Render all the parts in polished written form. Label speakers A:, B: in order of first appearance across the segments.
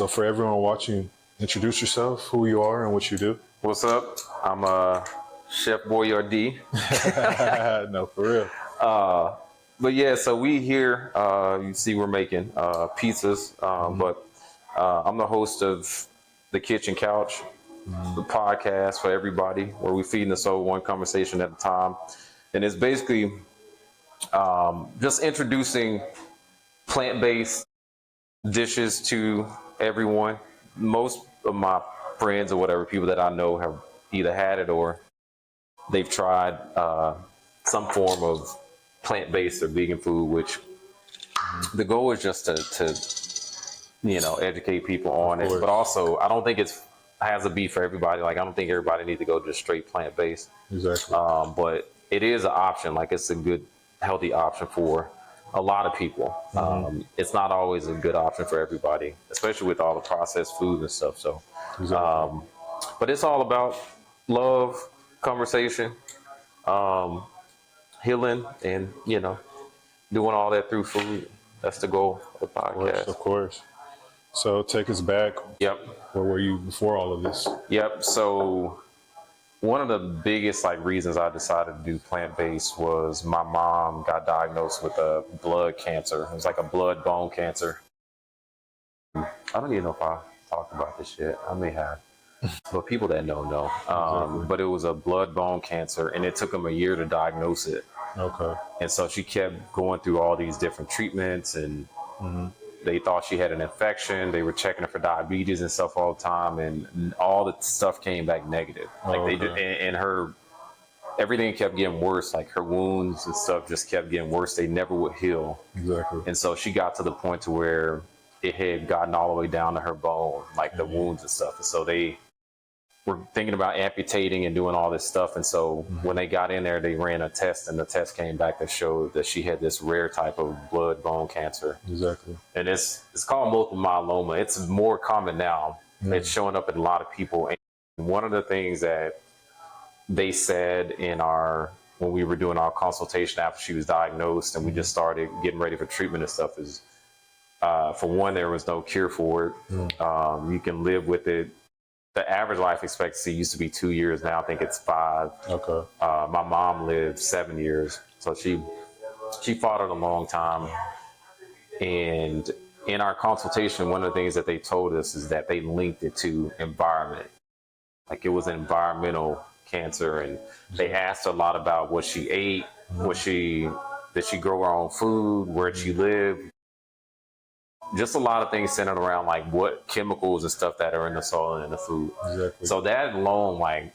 A: So for everyone watching, introduce yourself, who you are, and what you do.
B: What's up? I'm Chef Boyardee.
A: No, for real.
B: But yeah, so we here, you see we're making pizzas, but I'm the host of The Kitchen Couch, the podcast for everybody, where we feeding the soul one conversation at a time. And it's basically just introducing plant-based dishes to everyone. Most of my friends or whatever, people that I know, have either had it or they've tried some form of plant-based or vegan food, which the goal is just to educate people on it. But also, I don't think it has to be for everybody. Like, I don't think everybody needs to go just straight plant-based.
A: Exactly.
B: But it is an option. Like, it's a good, healthy option for a lot of people. It's not always a good option for everybody, especially with all the processed food and stuff. So,
A: Exactly.
B: but it's all about love, conversation, healing, and doing all that through food. That's the goal of the podcast.
A: Of course. So take us back.
B: Yep.
A: Where were you before all of this?
B: Yep. So one of the biggest reasons I decided to do plant-based was my mom got diagnosed with a blood cancer. It was like a blood bone cancer. I don't even know if I talked about this yet. I may have. But people that know.
A: Exactly.
B: But it was a blood bone cancer, and it took them a year to diagnose it.
A: Okay.
B: And so she kept going through all these different treatments, and they thought she had an infection. They were checking her for diabetes and stuff all the time, and all the stuff came back negative. They did, and her everything kept getting worse. Like, her wounds and stuff just kept getting worse. They never would heal.
A: Exactly.
B: And so she got to the point to where it had gotten all the way down to her bone, like the wounds and stuff. And so they were thinking about amputating and doing all this stuff. And so when they got in there, they ran a test, and the test came back that showed that she had this rare type of blood bone cancer.
A: Exactly.
B: And it's called multiple myeloma. It's more common now. It's showing up in a lot of people. And one of the things that they said when we were doing our consultation after she was diagnosed and we just started getting ready for treatment and stuff is, for one, there was no cure for it. You can live with it. The average life expectancy used to be 2 years. Now I think it's 5.
A: Okay.
B: My mom lived 7 years. So she fought it a long time. And in our consultation, one of the things that they told us is that they linked it to environment. Like, it was an environmental cancer. And they asked a lot about what she ate, did she grow her own food, where'd she live? Just a lot of things centered around what chemicals and stuff that are in the soil and in the food.
A: Exactly.
B: So that alone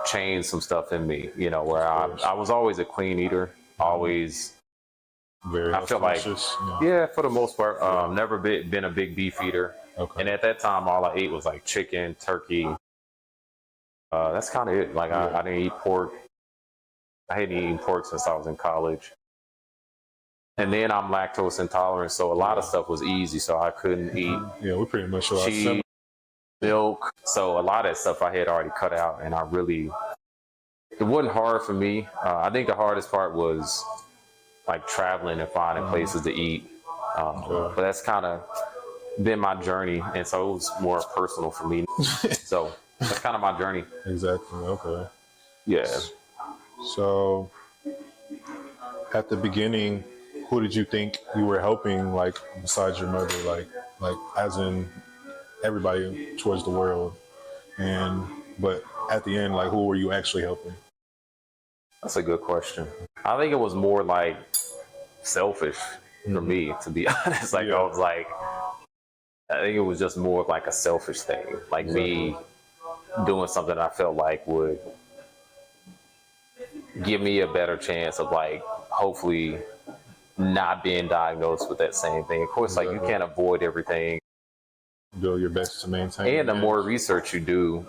B: changed some stuff in me, where I was always a clean eater, always.
A: Very
B: I feel like, yeah, for the most part, never been a big beef eater.
A: Okay.
B: And at that time, all I ate was chicken, turkey. That's kind of it. I didn't eat pork. I hadn't eaten pork since I was in college. And then I'm lactose intolerant, so a lot of stuff was easy, so I couldn't eat
A: Yeah, we pretty much
B: cheese, milk. So a lot of that stuff I had already cut out, and it wasn't hard for me. I think the hardest part was traveling and finding places to eat. But that's kind of been my journey, and so it was more personal for me. So that's kind of my journey.
A: Exactly. Okay.
B: Yeah.
A: So at the beginning, who did you think you were helping, besides your mother, like as in everybody towards the world? But at the end, who were you actually helping?
B: That's a good question. I think it was more selfish for me, to be honest. I think it was just more of a selfish thing, me doing something I felt would give me a better chance of hopefully not being diagnosed with that same thing. Of course, you can't avoid everything.
A: Do your best to maintain.
B: And the more research you do,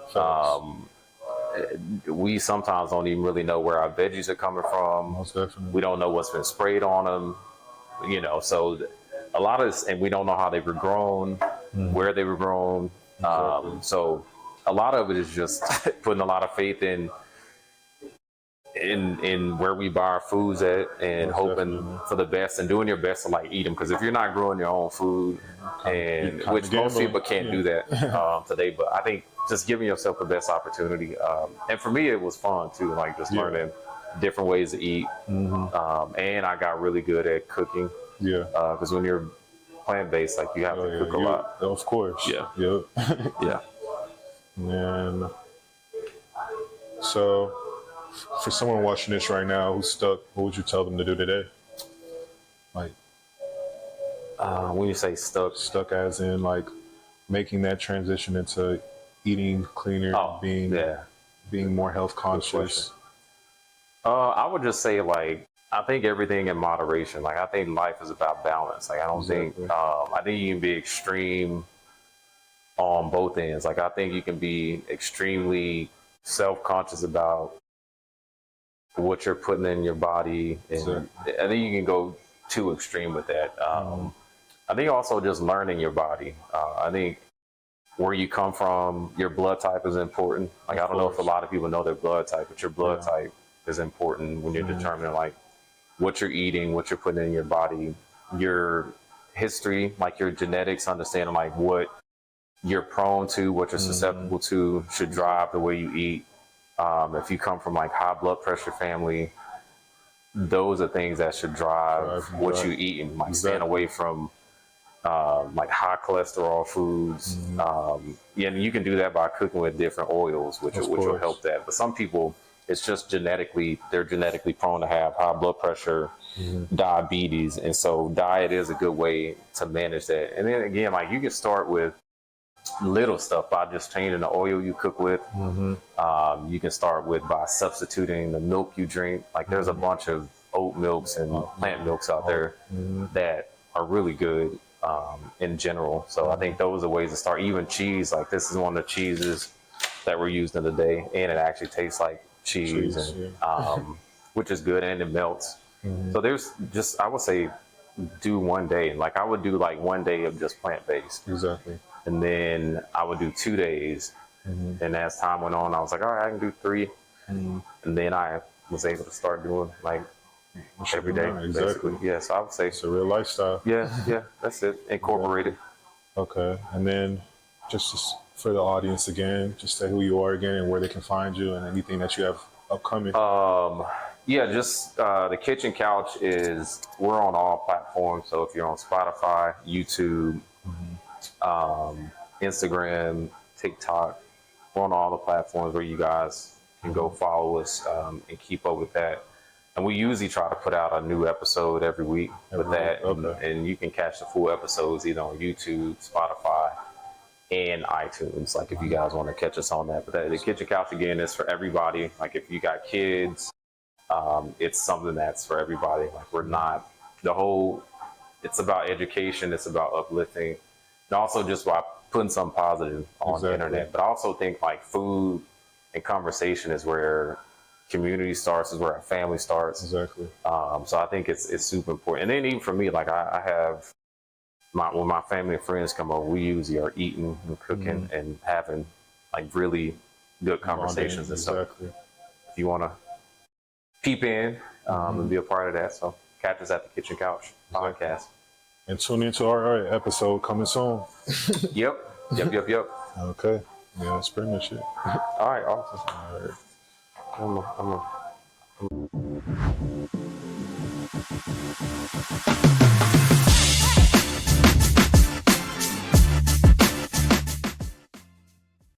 B: we sometimes don't even really know where our veggies are coming from.
A: Most definitely.
B: We don't know what's been sprayed on them, so a lot of this, and we don't know how they were grown, where they were grown. So a lot of it is just putting a lot of faith in in where we buy our foods at, and
A: Most
B: hoping
A: definitely.
B: for the best and doing your best to like eat them. Because if you're not growing your own food, and
A: kinda
B: which most
A: gambling.
B: people can't do that today, but I think just giving yourself the best opportunity. And for me, it was fun too, like just learning different ways to eat. And I got really good at cooking.
A: Yeah.
B: Because when you're plant-based, like you have to cook a lot.
A: Of course.
B: Yeah.
A: Yep.
B: Yeah.
A: And so, for someone watching this right now who's stuck, what would you tell them to do today? Like,
B: When you say stuck,
A: as in like making that transition into eating cleaner, being more health conscious.
B: I would just say like I think everything in moderation. Like I think life is about balance. Like I don't think I think you can be extreme on both ends. Like I think you can be extremely self-conscious about what you're putting in your body, and I think you can go too extreme with that. I think also just learning your body. I think where you come from, your blood type is important. Like I don't know if a lot of people know their blood type, but your blood type is important when you're determining like what you're eating, what you're putting in your body, your history, like your genetics, understanding like what you're prone to, what you're susceptible to should drive the way you eat. If you come from like high blood pressure family, those are things that should drive what you eat, and like staying away from like high cholesterol foods. And you can do that by cooking with different oils, which will help that. But some people, it's just they're genetically prone to have high blood pressure, diabetes. And so diet is a good way to manage that. And then again, like you can start with little stuff by just changing the oil you cook with. You can start with by substituting the milk you drink. Like there's a bunch of oat milks and plant milks out there that are really good in general. So I think those are ways to start. Even cheese, like this is one of the cheeses that we're using today, and it actually tastes like cheese and, which is good, and it melts. So there's just, I would say, do one day. Like I would do like one day of just plant-based.
A: Exactly.
B: And then I would do 2 days. And as time went on, I was like, all right, I can do 3. And then I was able to start doing like every day.
A: Exactly.
B: Yeah, so I would say
A: It's a real lifestyle.
B: Yeah, that's it. Incorporated.
A: Okay. And then just for the audience again, just say who you are again and where they can find you and anything that you have upcoming.
B: Just the Kitchen Couch we're on all platforms. So if you're on Spotify, YouTube, Instagram, TikTok, we're on all the platforms where you guys can go follow us and keep up with that. And we usually try to put out a new episode every week with that. And you can catch the full episodes either on YouTube, Spotify, and iTunes, like if you guys want to catch us on that. But the Kitchen Couch, again, is for everybody. Like if you got kids, it's something that's for everybody. Like we're not, it's about education, it's about uplifting, and also just by putting something positive on the internet. But I also think like food and conversation is where community starts, is where our family starts.
A: Exactly.
B: So I think it's super important. And then even for me, like I have when my family and friends come over, we usually are eating and cooking and having like really good conversations and stuff. If you want to peep in and be a part of that, so catch us at the Kitchen Couch podcast.
A: And tune into our episode coming soon.
B: Yep.
A: Okay. Yeah, that's pretty much it.
B: All right, awesome.
A: All right.
B: I'm